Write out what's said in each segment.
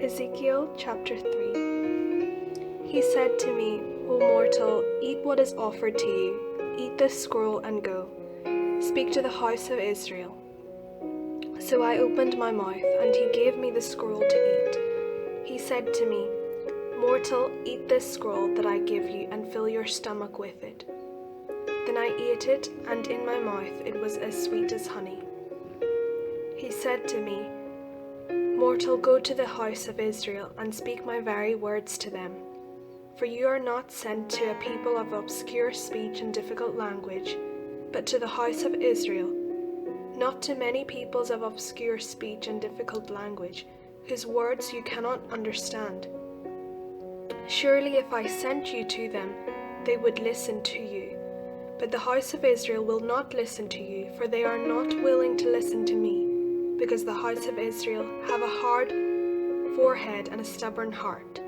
Ezekiel chapter 3. He said to me, O mortal, eat what is offered to you, eat this scroll and go. Speak to the house of Israel. So I opened my mouth, and he gave me the scroll to eat. He said to me, Mortal, eat this scroll that I give you, and fill your stomach with it. Then I ate it, and in my mouth it was as sweet as honey. He said to me, Mortal, go to the house of Israel, and speak my very words to them. For you are not sent to a people of obscure speech and difficult language, but to the house of Israel, not to many peoples of obscure speech and difficult language, whose words you cannot understand. Surely if I sent you to them, they would listen to you. But the house of Israel will not listen to you, for they are not willing to listen to me, because the house of Israel have a hard forehead and a stubborn heart.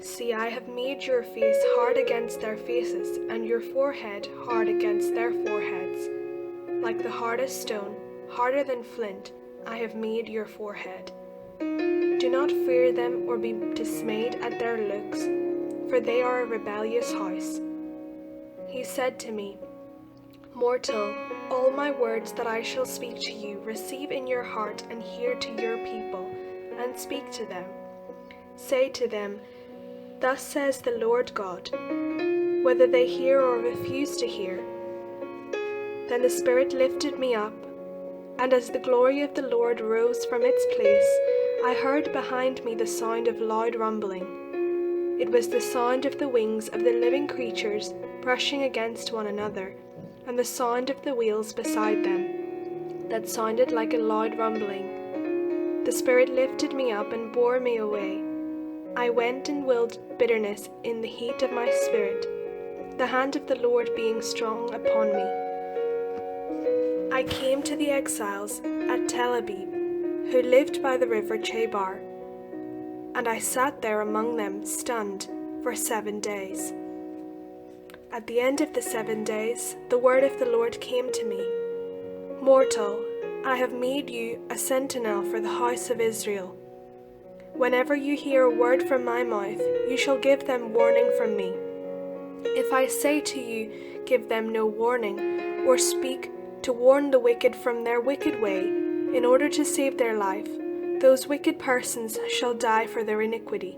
See, I have made your face hard against their faces, and your forehead hard against their foreheads. Like the hardest stone, harder than flint, I have made your forehead. Do not fear them or be dismayed at their looks, for they are a rebellious house. He said to me, Mortal, all my words that I shall speak to you, receive in your heart and hear to your people, and speak to them. Say to them, Thus says the Lord God, whether they hear or refuse to hear. Then the Spirit lifted me up, and as the glory of the Lord rose from its place, I heard behind me the sound of loud rumbling. It was the sound of the wings of the living creatures brushing against one another, and the sound of the wheels beside them, that sounded like a loud rumbling. The Spirit lifted me up and bore me away. I went in willed bitterness in the heat of my spirit, the hand of the Lord being strong upon me. I came to the exiles at Tel Aviv, who lived by the river Chebar, and I sat there among them, stunned, for 7 days. At the end of the 7 days, the word of the Lord came to me. Mortal, I have made you a sentinel for the house of Israel. Whenever you hear a word from my mouth, you shall give them warning from me. If I say to you, give them no warning, or speak to warn the wicked from their wicked way, in order to save their life, those wicked persons shall die for their iniquity.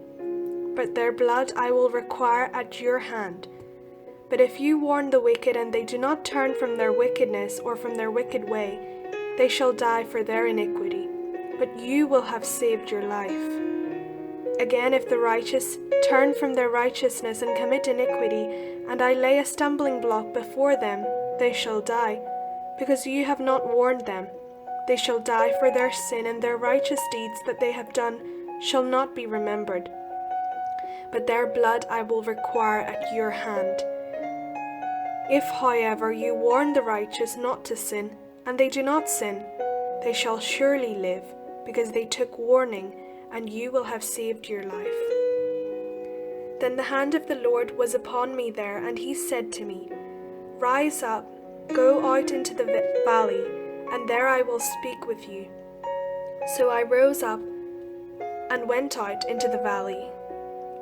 But their blood I will require at your hand. But if you warn the wicked and they do not turn from their wickedness or from their wicked way, they shall die for their iniquity, but you will have saved your life. Again, if the righteous turn from their righteousness and commit iniquity, and I lay a stumbling block before them, they shall die, because you have not warned them. They shall die for their sin, and their righteous deeds that they have done shall not be remembered. But their blood I will require at your hand. If, however, you warn the righteous not to sin, and they do not sin, they shall surely live, because they took warning, and you will have saved your life. Then the hand of the Lord was upon me there, and he said to me, Rise up, go out into the valley, and there I will speak with you. So I rose up and went out into the valley.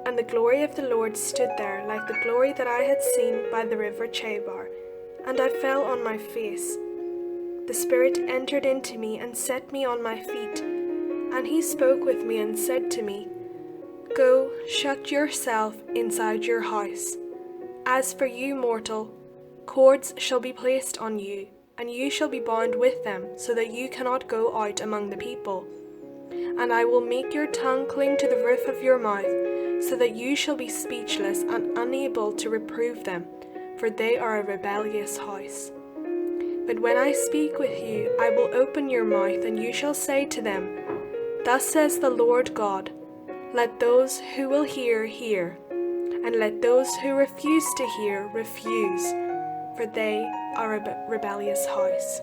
And the glory of the Lord stood there like the glory that I had seen by the river Chebar, and I fell on my face. The Spirit entered into me and set me on my feet, and he spoke with me and said to me, Go, shut yourself inside your house. As for you, mortal, cords shall be placed on you, and you shall be bound with them, so that you cannot go out among the people. And I will make your tongue cling to the roof of your mouth, so that you shall be speechless and unable to reprove them, for they are a rebellious house. But when I speak with you, I will open your mouth, and you shall say to them, Thus says the Lord God, Let those who will hear, hear, and let those who refuse to hear, refuse, for they are a rebellious house.